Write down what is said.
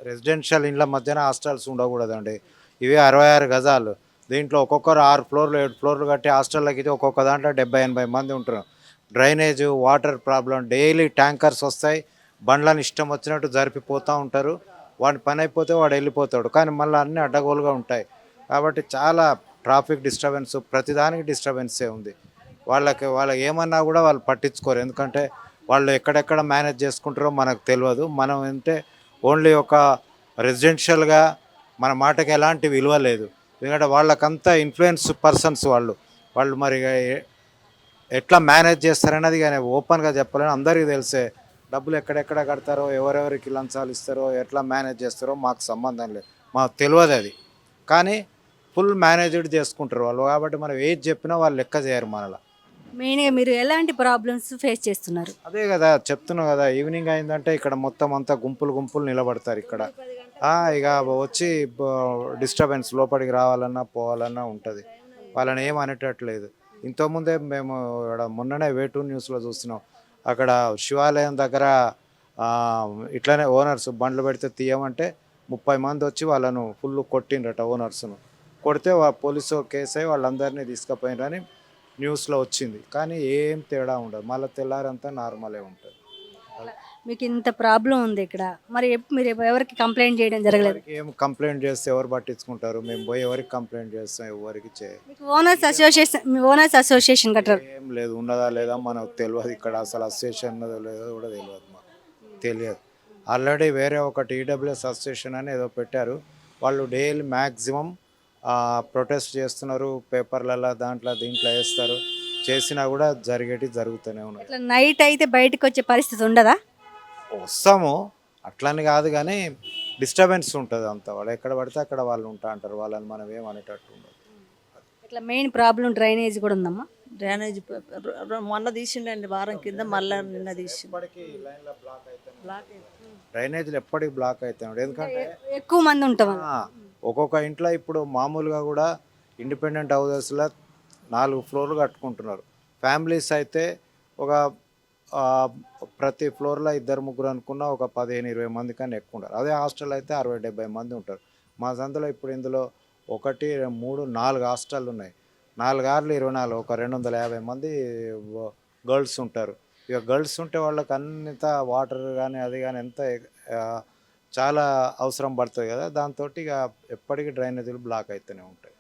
Residential ఇండ్ల మధ్యన hostels ఉండకూడదండి. ఇవి 66 గజాలు. దీంట్లో ఒక్కొక్కరు 6 ఫ్లోర్‌లు, 7 ఫ్లోర్‌లు కట్టి హాస్టల్‌లకి ఇది ఒక్కొక్క దాంట్లో 70, 80 మంది ఉంటున్నారు. Drainage, water problem daily tankers వస్తాయి. బండ్లను ఇష్టం వచ్చినట్టు జరిపిపోతా ఉంటారు. వాడి పని అయిపోతే వాడు వెళ్ళిపోతాడు. కానీ మళ్ళీ అన్నీ అడ్డగోలుగా ఉంటాయి. కాబట్టి చాలా ట్రాఫిక్ డిస్టర్బెన్స్ ప్రతిదానికి డిస్టర్బెన్సే ఉంది. వాళ్ళకి ఏమన్నా కూడా వాళ్ళు పట్టించుకోరు. ఎందుకంటే వాళ్ళు ఎక్కడెక్కడ మేనేజ్ చేసుకుంటారో మనకు తెలవదు. మనం అంటే ఓన్లీ ఒక రెసిడెన్షియల్‌గా మన మాటకి ఎలాంటి విలువ లేదు. ఎందుకంటే వాళ్ళకంతా ఇన్‌ఫ్లుయెన్స్ పర్సన్స్ వాళ్ళు. వాళ్ళు మరి ఎట్లా మేనేజ్ చేస్తారన్నది ఇక ఓపెన్‌గా చెప్పలేను. అందరికీ తెలిసే. డబ్బులు ఎక్కడెక్కడ కడతారో, ఎవరెవరికి లంచాలు ఇస్తారో, ఎట్లా మేనేజ్ చేస్తారో మాకు సంబంధం లేదు. మాకు తెలవదది. కానీ ఫుల్ మేనేజ్డ్ చేసుకుంటారు వాళ్ళు. కాబట్టి మనం ఏది చెప్పినా వాళ్ళు లెక్క చేయరు మనల. మెయిన్‌గా మీరు ఎలాంటి ప్రాబ్లమ్స్ ఫేస్ చేస్తున్నారు? అదే గదా! చెప్తున్నా గదా! ఈవినింగ్ అయిందంటే ఇక్కడ మొత్తం అంతా గుంపులు గుంపులు నిలబడతారిక్కడ. ఇక వచ్చి డిస్టర్బెన్స్ లోపలికి రావాలన్నా, పోవాలన్నా ఉంటది. వాళ్ళని ఏమి అనేటట్లేదు. ఇంతకుముందే మేము ఈడ మొన్ననే వే2 న్యూస్‌లో చూస్తున్నాం. అక్కడ శివాలయం దగ్గర ఇట్లనే ఓనర్స్ బండ్లు పెడితే తీయమంటే 30 మందొచ్చి వాళ్ళను ఫుల్లు కొట్టిండ్రట ఓనర్స్‌ను. కొడితే పోలీసు కేసయ్యి వాళ్ళందరినీ తీసుకుపోయిండ్రని న్యూస్‌లో వచ్చింది. కానీ ఏం తేడా ఉండదు. మళ్ళా తెల్లారంతా నార్మలే ఉంటది. మీకు ఇంత ప్రాబ్లమ్ ఉంది ఇక్కడ. మరి మీరు ఎవరికి కంప్లెయింట్ చేయడం జరగలేదు? ఎవరికి ఏం కంప్లెయింట్ చేస్తే ఎవరు పట్టించుకుంటారు? మేము పోయి ఎవరికి కంప్లెయింట్ చేస్తాం? ఎవరికి మీకు ఓనర్స్ అసోసియేషన్ కట్టారు. ఏం లేదు. ఉన్నదా లేదా మనకు తెలవదు. ఇక్కడ అసలు అసోసియేషన్ ఉన్నదో లేదో కూడా తెలవదు మాకు. తెలియదు. ఆల్రెడీ వేరే ఒకటి ఈడబ్ల్యూఎస్ అసోసియేషన్ అని ఏదో పెట్టారు. వాళ్ళు డైలీ మ్యాక్సిమం ప్రొటెస్ట్ చేస్తున్నారు. పేపర్‌లలో దాంట్లో దీంట్లో ఏస్తారు. చేసినా కూడా జరుగుతూనే ఉన్నాయి. ఇట్లా నైట్ అయితే బయటకొచ్చే పరిస్థితి ఉండదా? వస్తాము. అట్లని కాదు గానీ డిస్టర్బెన్స్ ఉంటది అంతా. వాళ్ళు ఎక్కడ పడితే అక్కడ వాళ్ళు ఉంటా అంటారు. వాళ్ళని మనం ఏం అనేటట్టు ఉండదు. ఇట్లా మెయిన్ ప్రాబ్లమ్ డ్రైనేజ్ కూడా ఉందమ్మా. డ్రైనేజ్ మొన్న తీసిండండి వారం కింద మళ్ళా నిన్న తీసి ఎప్పటికీ లైన్‌లో బ్లాక్ అయితేనే డ్రైనేజీలు ఎప్పటికి బ్లాక్ అయితేనే ఎందుకంటే ఎక్కువ మంది ఉంటాం. ఆ! ఒక్కొక్క ఇంట్లో ఇప్పుడు మామూలుగా కూడా ఇండిపెండెంట్ హౌసెస్‌లో 4 ఫ్లోర్‌లు కట్టుకుంటున్నారు. ఫ్యామిలీస్ అయితే ఒక ప్రతి ఫ్లోర్‌లో ఇద్దరు, ముగ్గురు అనుకున్న ఒక 15, 20 మంది కన్నా ఎక్కువ ఉండరు. అదే హాస్టల్ అయితే 60, 70 మంది ఉంటారు. మా సందులో ఇప్పుడు ఇందులో 1, 3, 4 హాస్టల్లు ఉన్నాయి. 4 ఆర్లు 24 ఒక 250 మంది గర్ల్స్ ఉంటారు. ఇక గర్ల్స్ ఉంటే వాళ్ళకి అంతా వాటర్ గానీ, అది గానీ ఎంత ఆహ్, చాలా అవసరం పడతది కదా! దాంతోటి ఇక ఎప్పటికి డ్రైనేజీలు బ్లాక్ అయితూనే ఉంటాయి.